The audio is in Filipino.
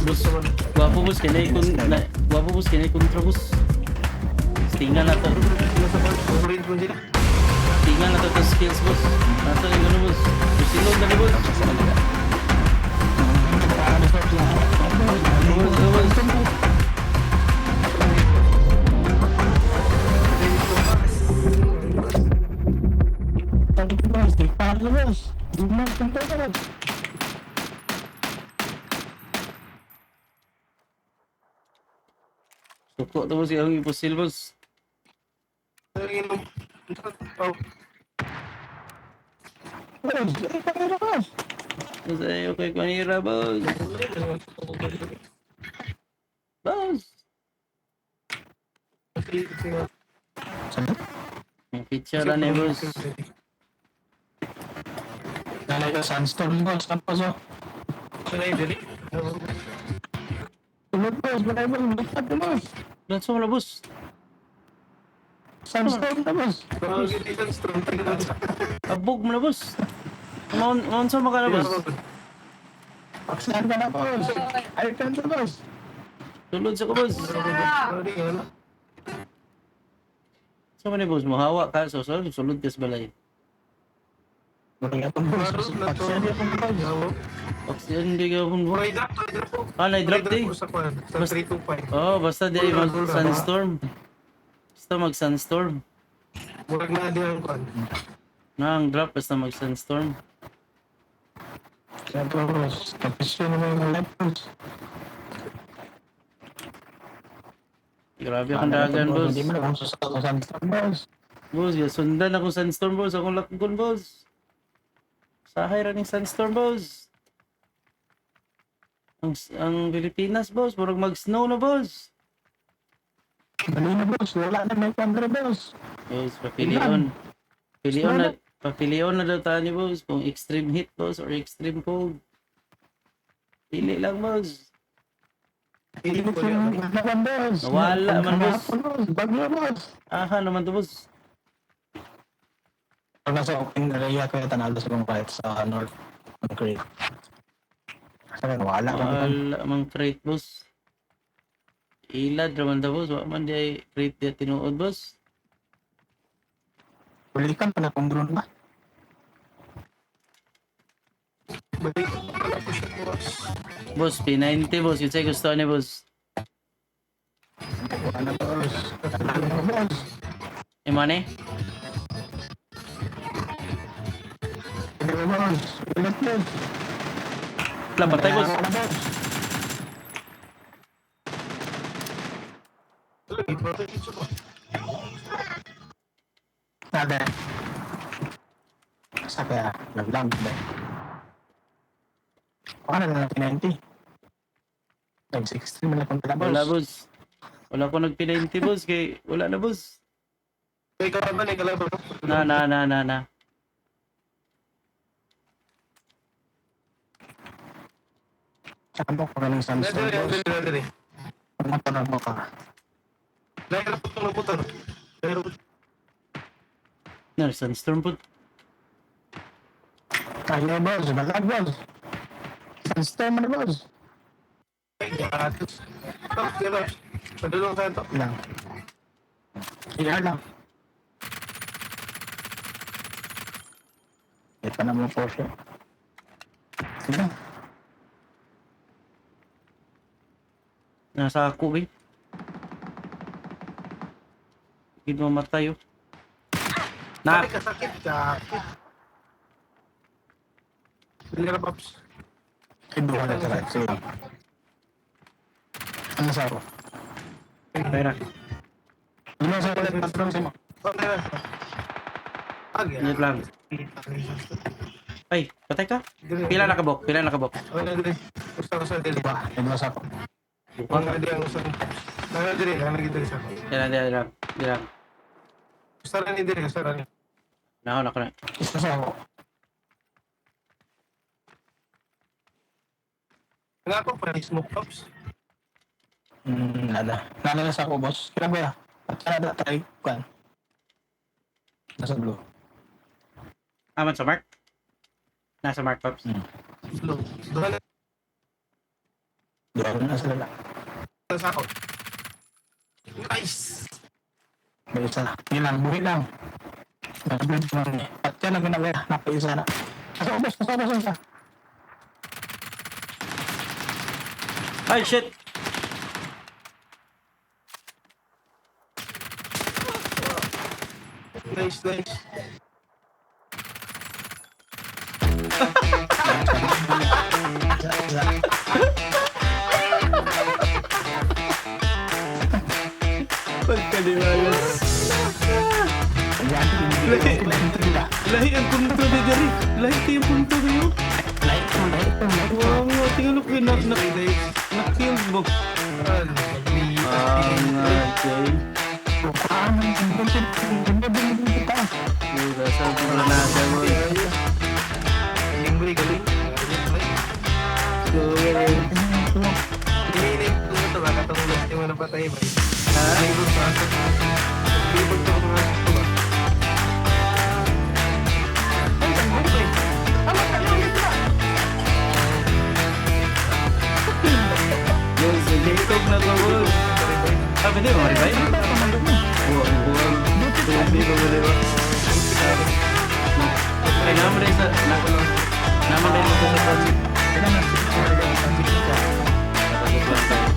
Bus, guwapo boss, kinay kun na, guwapo boss, kinay kontra boss. Tingnan na to. Tingnan na to to skills boss. Nasa yung ano boss. Silog na ni boss. Suko to boss, yung impossible boss. Boss, ayaw kay kanira boss. Boss. Ang picture na ni boss. Nalay ka sandstorm boss, tapos oh. Tulog boss, balay boss, bukad na boss. Lanso mo na boss. Sandstorm na boss. Abog mo na boss. Maun sa mga na boss. Paksahan ka na boss. Ay ka na boss. Tulod sa ko boss. Sa man ni boss mo hawa ka so sulod ka sa balay. Balay ka boss. Paksahan ka boss. Oxygen di ka pun boss. Ah, na-drop di. Oh, basta di ay mag sunstorm. Basta mag sunstorm. Murag na di ang kon. Na ang drop basta mag sunstorm. Siyempre boss. Tapos yun naman yung life boss. Grabe akong dagan boss. Hindi mo na kung susunod sa sandstorm boss. Boss, sundan ako sunstorm boss. Akong lakgon boss. Sahay ra ning sunstorm boss. Ang Pilipinas boss, murag mag-snow na boss. Dali na boss. Wala na may camera boss. Boss, papilion. Papilion na daw tayo ni boss. Kung extreme heat boss or extreme cold. Pili lang boss. Hindi ko yung naglaban boss. Nawala man boss. Bagyo boss. Aha naman to boss. Pag nasa open area ko yung tanalo sa mga fight sa North Creek. Sabi, wala ka naman. Wala mang crate boss. Ilad raman daw boss. Wala man di ay crate di tinuod boss. Bulikan pala kung drone ba? Boss, P90 boss. Yung sa'yo gusto ni boss. Wala boss. Wala boss. Imane? Wala boss. Wala boss. Wala patay boss. Wala boss. Sabi. Sabi naglang ba? Baka na lang 90. Nag-60 man akong talabos. Wala boss. Wala ko nag-P90 boss. Kay wala na boss. Ikaw ba ni kalaban? Na. Saka mo ko ng Samsung boss. Dali. Pagmatanan mo ka. Dahil ka putol ng putol. Pero Na, sunstorm po. Kaya boss, balag boss. Sandstorm na boss. gratis. Oh, diba? Padulong sa ito. Ilang. Ilang lang. Ito na mo po siya. Ilang. Nasa ako eh. Hindi mamatay oh. Na! Ay, kasakit ka. Bili ka na, Pops. Ibuha na sa right. Sige. Ano sa ako? Pera. Ano sa ako? Patrong sa mo. Okay na. Agya. Ingat lang. Ay, patay ka? Pila na kabok? Okay na, dili. Gusto ko sa dili. Ibuha sa ako. Ang nga di ang gusto ko. Nanga dili, nanga dili sa ako. Yan. Gusto rin ni dili, gusto rin. Nahon ako na. Gusto sa ako. Nga ako, pa smoke, Pops. Nada. Nada na sa ako, boss. Kailan ba ya? At nada, try. Kuan. Nasa blue. Aman sa Mark? Nasa Mark Pops. Slow. Doon na. Doon na sila. Sa ako. Nice! May isa. Yun lang, buhi lang. Nag-build ko lang. At yan ang ginagawa. Napa-isa na. Nasa. Ay, shit! Nice, nice. Pagkaliwalas. Lahi ang punto ni Jerry. Lahi ito yung punto niyo. Wow, tingnan mo kayo na-kill mo. Okay. Sabi mo na siya mo. Galing, galing. Hinihinip ko ito ba? Katulad yung mga napatay ba? Libog pa ako. Libog pa ako mga ito ba? Yung silikog na to, boss. Ah, pwede mo, Maribay? Buwan. Hindi ko pwede ba? Ay, naman rin sa... Naman rin sa... Nakapag lang tayo.